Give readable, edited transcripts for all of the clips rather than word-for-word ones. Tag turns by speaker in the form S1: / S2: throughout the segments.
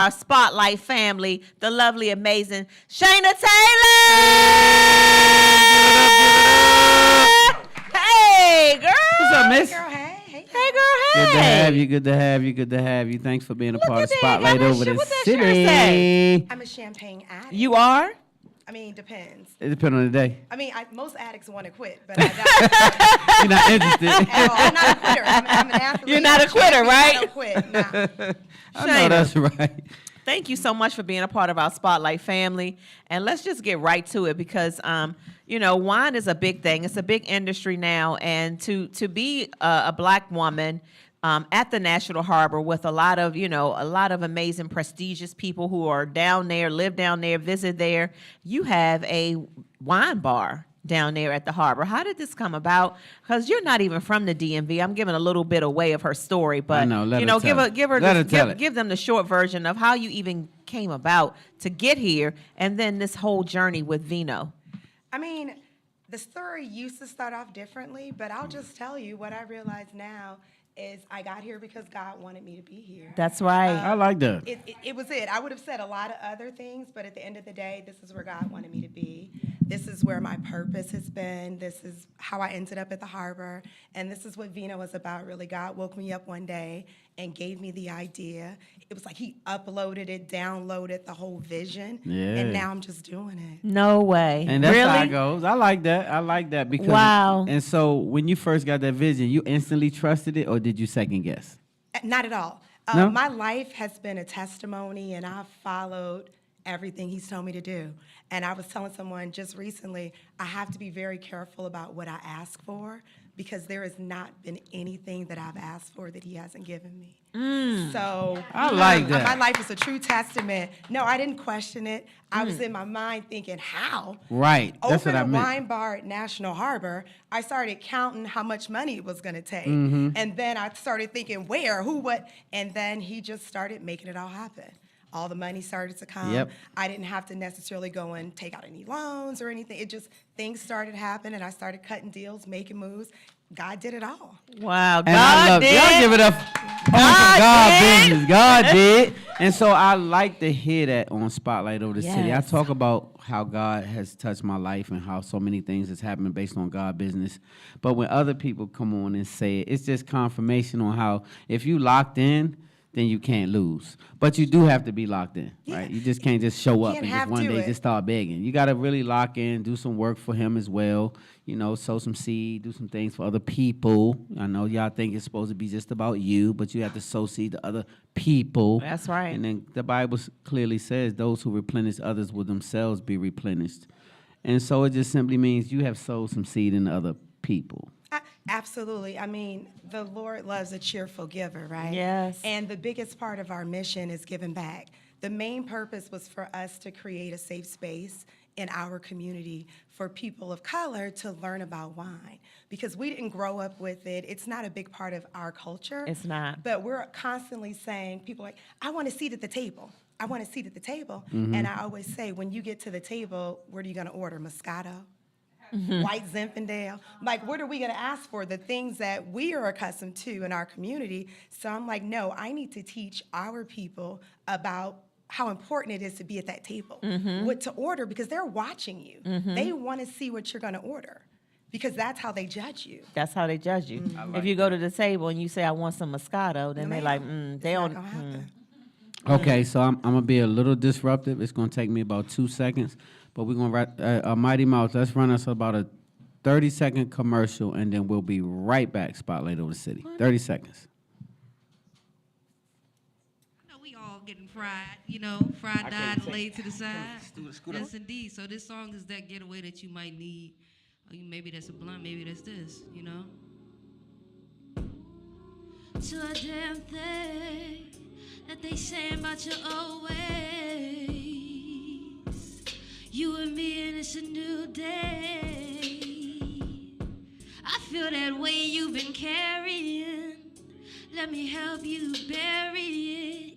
S1: our Spotlight family, the lovely, amazing Shaina Taylor. Hey, girl.
S2: What's up, miss?
S3: Hey, girl, hey.
S1: Hey, girl, hey.
S2: Good to have you. Good to have you. Good to have you. Thanks for being a part of
S1: at that.
S2: Spotlight
S1: Got my
S2: over
S1: shit.
S2: the
S1: What that shirt
S2: city.
S1: say?
S3: I'm a champagne addict.
S1: You are?
S3: I mean, depends.
S2: It depends on the day.
S3: I mean, most addicts want to quit, but I
S2: You're not interested.
S3: I'm not a quitter. I'm an athlete.
S1: You're not a
S3: I'm
S1: quitter,
S3: champion.
S1: right?
S3: I don't quit. Nah.
S2: I know that's right.
S1: Thank you so much for being a part of our Spotlight family. And let's just get right to it because, wine is a big thing. It's a big industry now. And to be a Black woman at the National Harbor with a lot of amazing, prestigious people who are down there, live down there, visit there, you have a wine bar down there at the harbor. How did this come about? Because you're not even from the DMV. I'm giving a little bit away of her story, but give them the short version of how you even came about to get here, and then this whole journey with Vino.
S3: I mean, the story used to start off differently, but I'll just tell you what I realize now is I got here because God wanted me to be here.
S1: That's right.
S2: I like that.
S3: It was it. I would have said a lot of other things, but at the end of the day, this is where God wanted me to be. This is where my purpose has been. This is how I ended up at the harbor. And this is what Vino was about, really. God woke me up one day and gave me the idea. It was like he uploaded it, downloaded the whole vision.
S2: Yeah.
S3: And now I'm just doing it.
S1: No way.
S2: And that's
S1: really?
S2: how it goes. I like that because
S1: wow.
S2: And so when you first got that vision, you instantly trusted it, or did you second guess?
S3: Not at all.
S2: No?
S3: My life has been a testimony, and I've followed everything he's told me to do. And I was telling someone just recently, I have to be very careful about what I ask for because there has not been anything that I've asked for that he hasn't given me. So
S2: I like that.
S3: My life is a true testament. No, I didn't question it. I was in my mind thinking, how?
S2: Right. That's
S3: Open
S2: what I
S3: a
S2: meant.
S3: wine bar at National Harbor, I started counting how much money it was going to take. And then I started thinking, where, who, what? And then he just started making it all happen. All the money started to come.
S2: Yep.
S3: I didn't have to necessarily go and take out any loans or anything. It just, things started happening, and I started cutting deals, making moves. God did it all.
S1: Wow.
S2: And I love y'all give it up on God business. God did. And so I like to hear that on Spotlight over the city. I talk about how God has touched my life and how so many things has happened based on God business. But when other people come on and say it, it's just confirmation on how if you locked in, then you can't lose. But you do have to be locked in, right? You just can't just show up and just one day just start begging. You got to really lock in, do some work for him as well, sow some seed, do some things for other people. I know y'all think it's supposed to be just about you, but you have to sow seed to other people.
S1: That's right.
S2: And then the Bible clearly says those who replenish others will themselves be replenished. And so it just simply means you have sowed some seed in other people.
S3: Absolutely. I mean, the Lord loves a cheerful giver, right?
S1: Yes.
S3: And the biggest part of our mission is giving back. The main purpose was for us to create a safe space in our community for people of color to learn about wine because we didn't grow up with it. It's not a big part of our culture.
S1: It's not.
S3: But we're constantly saying, people are like, I want a seat at the table. I want a seat at the table. And I always say, when you get to the table, what are you going to order? Moscato? White Zinfandel. Like, what are we going to ask for? The things that we are accustomed to in our community. So I'm like, no, I need to teach our people about how important it is to be at that table, what to order, because they're watching you. They want to see what you're going to order because that's how they judge you.
S1: That's how they judge you. If you go to the table and you say, I want some Moscato, then they like, they don't.
S2: Okay, so I'm going to be a little disruptive. It's going to take me about 2 seconds. But we're going to Mighty Mouse, let's run us about a 30-second commercial, and then we'll be right back, Spotlight over the city. 30 seconds.
S4: I know we all getting fried, fried, died, laid to the side. Yes, indeed. So this song is that getaway that you might need. Maybe that's a blunt, maybe that's this, To a damn thing that they say about your old ways. You and me and it's a new day. I feel that way you've been carrying. Let me help you bury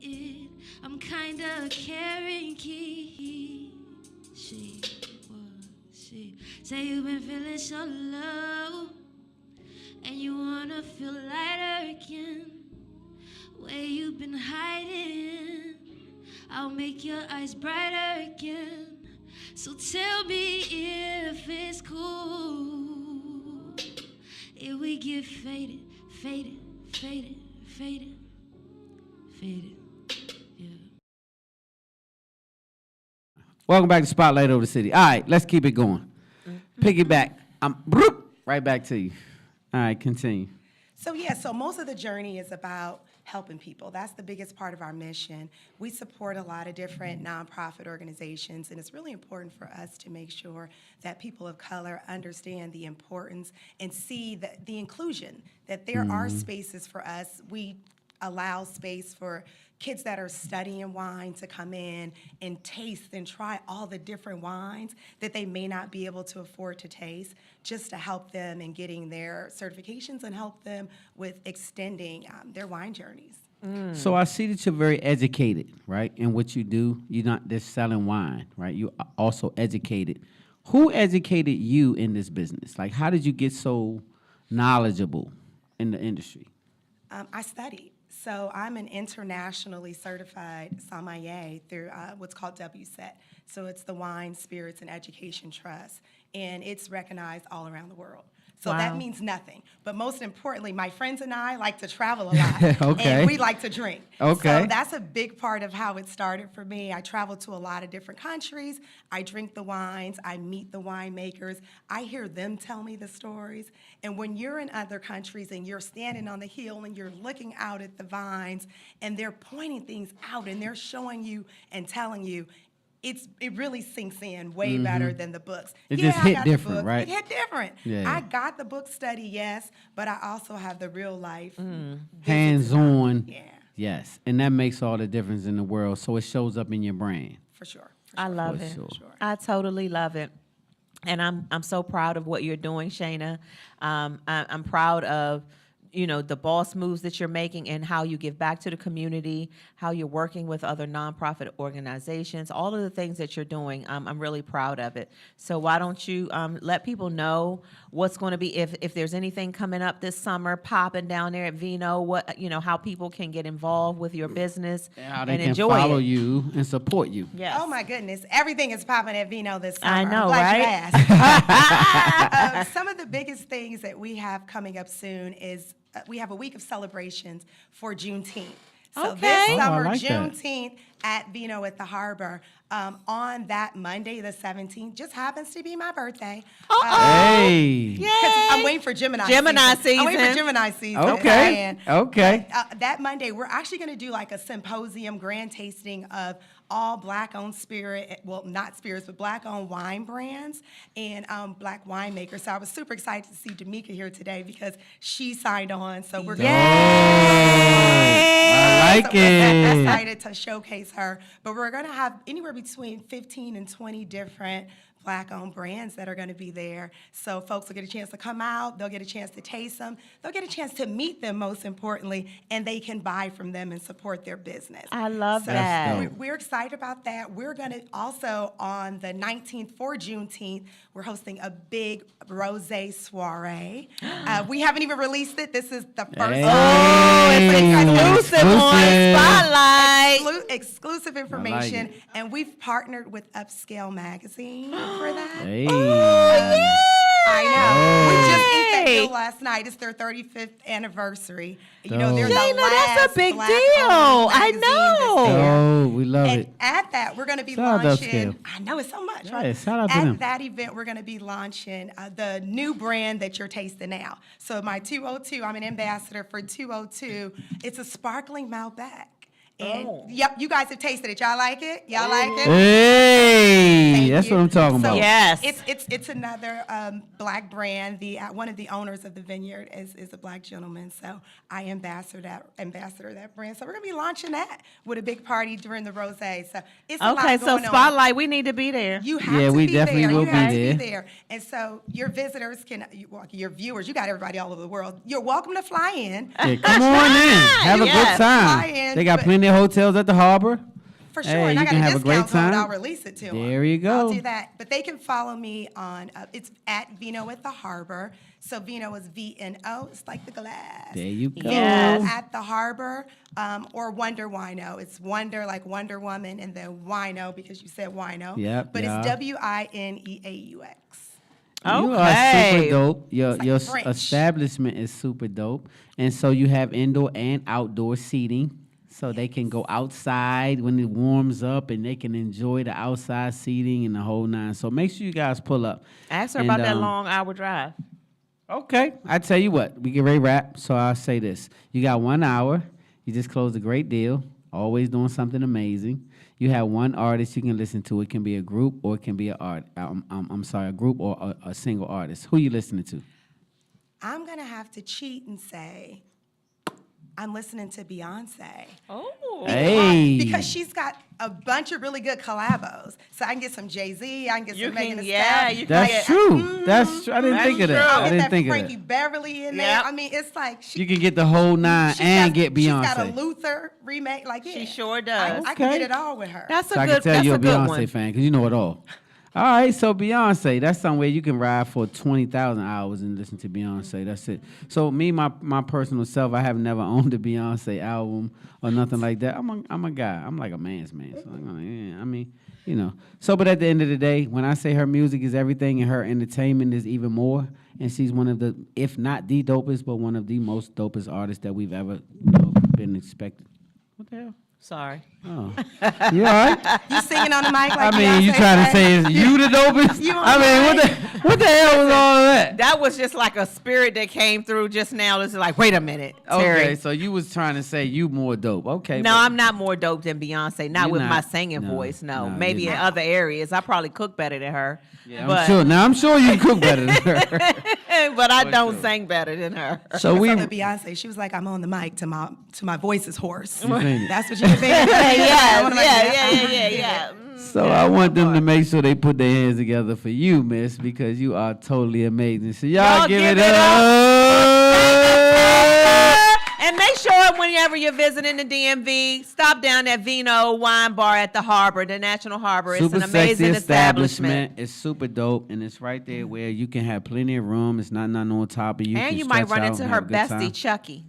S4: it. I'm kinda carrying key. She say you've been feeling so low, and you wanna feel lighter again. Where you've been hiding, I'll make your eyes brighter again. So tell me if it's cool if we get faded, faded, faded, faded, faded. Yeah.
S2: Welcome back to Spotlight Over the City. All right, let's keep it going. Piggyback. Right back to you. All right, continue.
S3: So most of the journey is about helping people. That's the biggest part of our mission. We support a lot of different nonprofit organizations, and it's really important for us to make sure that people of color understand the importance and see the inclusion, that there are spaces for us. We allow space for kids that are studying wine to come in and taste and try all the different wines that they may not be able to afford to taste, just to help them in getting their certifications and help them with extending their wine journeys.
S2: So I see that you're very educated, right? In what you do, you're not just selling wine, right? You are also educated. Who educated you in this business? Like, how did you get so knowledgeable in the industry?
S3: I studied. So I'm an internationally certified sommelier through what's called WSET. So it's the Wine, Spirits, and Education Trust, and it's recognized all around the world. So that means nothing. But most importantly, my friends and I like to travel a lot,
S2: Okay.
S3: and we like to drink.
S2: Okay.
S3: So that's a big part of how it started for me. I travel to a lot of different countries. I drink the wines. I meet the winemakers. I hear them tell me the stories. And when you're in other countries and you're standing on the hill and you're looking out at the vines and they're pointing things out and they're showing you and telling you, it really sinks in way better than the books.
S2: It just
S3: I
S2: hit
S3: got the
S2: different,
S3: books.
S2: right?
S3: It hit different.
S2: Yeah.
S3: I got the book study, yes, but I also have the real life.
S2: Hands-on.
S3: Yeah.
S2: Yes, and that makes all the difference in the world. So it shows up in your brand.
S3: For sure.
S1: I love
S2: For
S1: it.
S2: sure.
S1: I totally love it. And I'm so proud of what you're doing, Shaina. I'm proud of, the boss moves that you're making and how you give back to the community, how you're working with other nonprofit organizations, all of the things that you're doing. I'm really proud of it. So why don't you let people know what's going to be, if there's anything coming up this summer, popping down there at Vino, how people can get involved with your business
S2: How they
S1: and
S2: can
S1: enjoy
S2: follow
S1: it.
S2: you and support you.
S1: Yes.
S3: Oh my goodness, everything is popping at Vino this summer.
S1: I know,
S3: I'm glad you
S1: right?
S3: asked. Some of the biggest things that we have coming up soon is we have a week of celebrations for Juneteenth. So
S1: Okay.
S3: this
S1: Oh,
S2: I
S3: summer,
S2: like that.
S3: Juneteenth at Vino at the Harbor, on that Monday, the 17th, just happens to be my birthday.
S2: Hey.
S3: 'Cause I'm waiting for Gemini
S1: Gemini
S3: I'm waiting for
S1: season.
S3: Gemini season.
S2: Okay.
S3: Diane.
S2: Okay.
S3: That Monday, we're actually going to do like a symposium, grand tasting of all Black-owned not spirits, but Black-owned wine brands and Black winemakers. So I was super excited to see D'Amica here today because she signed on. So we're
S2: I like
S3: so we're
S2: it.
S3: excited to showcase her. But we're going to have anywhere between 15 and 20 different Black-owned brands that are going to be there. So folks will get a chance to come out. They'll get a chance to taste them. They'll get a chance to meet them, most importantly, and they can buy from them and support their business.
S1: I love
S3: So
S1: that.
S3: we're excited about that. We're going to also, on the 19th for Juneteenth, we're hosting a big rosé soiree. We haven't even released it. This is the first
S2: Hey.
S1: Exclusive on Spotlight.
S3: exclusive information,
S2: it.
S3: and we've partnered with Upscale Magazine for that.
S2: Hey.
S3: I know. We just inked that
S1: Yay.
S3: deal last night. It's their 35th anniversary. They're the
S2: Dope.
S1: Shaina, that's a
S3: last
S1: big
S3: Black-owned
S1: deal. I
S3: magazine this
S1: know.
S3: year.
S2: Oh, we love
S3: And
S2: it.
S3: at that, we're going to be
S2: Shout out to
S3: launching.
S2: Upscale.
S3: I know it's so much,
S2: Yeah,
S3: right?
S2: shout out to
S3: At
S2: them.
S3: that event, we're going to be launching the new brand that you're tasting now. So my 202, I'm an ambassador for 202. It's a sparkling Malbec. And yep, you guys have tasted it. Y'all like it? Y'all like it?
S2: Hey,
S3: Thank
S2: that's
S3: you.
S2: what I'm talking
S3: So
S2: about.
S1: Yes.
S3: it's another Black brand. The one of the owners of the vineyard is a Black gentleman. So I ambassador that brand. So we're gonna be launching that with a big party during the rosé. So it's a lot
S1: Okay,
S3: going
S1: so
S3: on.
S1: Spotlight, we need to be there.
S3: You have
S2: Yeah,
S3: to
S2: we
S3: be
S2: definitely
S3: there.
S2: will
S3: You
S2: be
S3: have to
S2: there.
S3: be there. And so your visitors your viewers, you got everybody all over the world. You're welcome to fly in.
S2: Yeah, come on in. Have a
S1: Yes.
S2: good
S3: Fly
S2: time.
S3: in,
S2: They got
S3: but-
S2: plenty of hotels at the harbor.
S3: For sure,
S2: Hey,
S3: and I
S2: you
S3: got
S2: can
S3: a
S2: have a great
S3: discount code.
S2: time.
S3: I'll release it to them.
S2: There you go.
S3: I'll do that. But they can follow me on, it's at Vino at the Harbor. So Vino is VNO. It's like the glass.
S2: There you go.
S1: Yes.
S3: At the Harbor, or Wonder Wino. It's Wonder like Wonder Woman, and then Wino because you said wino.
S2: Yep,
S3: But
S2: yeah.
S3: it's WINEAUX.
S2: You are
S1: Okay.
S2: super dope. Your
S3: like
S2: your
S3: French.
S2: establishment is super dope, and so you have indoor and outdoor seating, so they can go outside when it warms up, and they can enjoy the outside seating and the whole nine. So make sure you guys pull up.
S1: Ask her
S2: And,
S1: about that long hour drive.
S2: Okay, I tell you what, we get ready to wrap. So I'll say this: you got 1 hour. You just closed a great deal. Always doing something amazing. You have one artist you can listen to. It can be a group or it can be a group or a single artist. Who you listening to?
S3: I'm going to have to cheat and say I'm listening to Beyonce.
S1: Oh.
S2: Hey.
S3: Because she's got a bunch of really good collabos. So I can get some Jay-Z, I can get
S1: You
S3: some Megan
S1: can,
S3: Thee
S1: yeah,
S3: Stallion.
S1: you can
S2: That's
S1: get,
S2: true. That's true. I didn't
S1: That's
S2: think of that.
S1: true.
S3: I'll
S2: I
S3: get
S2: didn't
S3: that
S2: think of
S3: Frankie
S2: that.
S3: Beverly in there.
S1: Yep.
S3: I mean, it's like
S2: You can get the whole nine
S3: she's
S2: and
S3: got-
S2: get
S3: She's got a
S2: Beyonce.
S3: Luther remake. Like, yeah.
S1: She sure
S3: I
S1: does.
S3: can
S2: Okay.
S3: get it all with her.
S1: That's a
S2: So I
S1: good,
S2: can tell
S1: that's
S2: you're
S1: a
S2: a
S1: good
S2: Beyonce
S1: one.
S2: fan because you know it all. All right, so Beyonce, that's somewhere you can ride for 20,000 hours and listen to Beyonce. That's it. So me, my personal self, I have never owned a Beyonce album or nothing like that. I'm a guy. I'm like a man's man. So I mean, you know. So, but at the end of the day, when I say her music is everything and her entertainment is even more, and she's one of the, if not the dopest, but one of the most dopest artists that we've ever been expected. What the hell?
S1: Sorry.
S2: Oh, you all right?
S3: You singing on the mic like
S2: I mean, you
S3: Beyonce
S2: trying to
S3: said?
S2: say is you the dopest?
S3: You on
S2: I mean,
S3: the
S2: what the hell was all of that?
S1: That was just like a spirit that came through just now. It's like, wait a minute, Terry.
S2: Okay, so you was trying to say you more dope. Okay.
S1: No,
S2: but-
S1: I'm not more dope than Beyonce. Not
S2: You're
S1: with my
S2: not.
S1: singing
S2: No,
S1: voice. No,
S2: no,
S1: maybe
S2: you're
S1: in
S2: not.
S1: other areas. I probably cook better than her.
S2: Yeah,
S1: but,
S2: I'm sure. Now I'm sure you cook better than her.
S1: but I
S2: For
S1: don't
S2: sure.
S1: sing better than her.
S2: So we.
S3: So with Beyonce, she was like, I'm on the mic to my voice is hoarse.
S2: You think?
S3: That's what she was saying.
S1: Yeah.
S2: So I want them to make sure they put their hands together for you, Miss, because you are totally amazing. So y'all give it up.
S1: And make sure whenever you're visiting the DMV, stop down at Vino Wine Bar at the Harbor, the National Harbor. It's
S2: Super
S1: an amazing
S2: sexy
S1: establishment.
S2: It's super dope, and it's right there where you can have plenty of room. It's not nothing on top of you.
S1: And
S2: can
S1: you might
S2: stretch
S1: run
S2: out
S1: into
S2: and
S1: her
S2: have a good
S1: bestie,
S2: time.
S1: Chucky.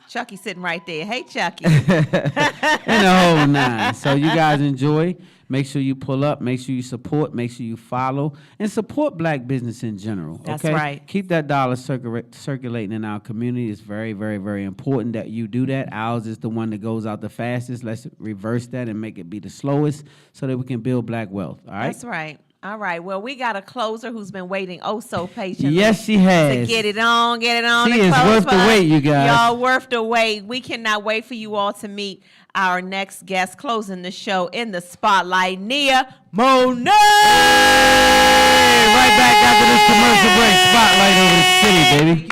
S1: Chucky sitting right there. Hey, Chucky.
S2: And the whole nine. So you guys enjoy. Make sure you pull up. Make sure you support. Make sure you follow and support black business in general.
S1: That's
S2: okay?
S1: right.
S2: Keep that dollar circulating in our community. It's very, very, very important that you do that. Ours is the one that goes out the fastest. Let's reverse that and make it be the slowest so that we can build black wealth. All right.
S1: That's right. All right. Well, we got a closer who's been waiting oh so patiently.
S2: Yes, she has.
S1: To get it on.
S2: She
S1: and
S2: is
S1: close
S2: worth
S1: for
S2: the
S1: us.
S2: wait, you guys.
S1: Y'all worth the wait. We cannot wait for you all to meet our next guest closing the show in the spotlight, Nia Monet.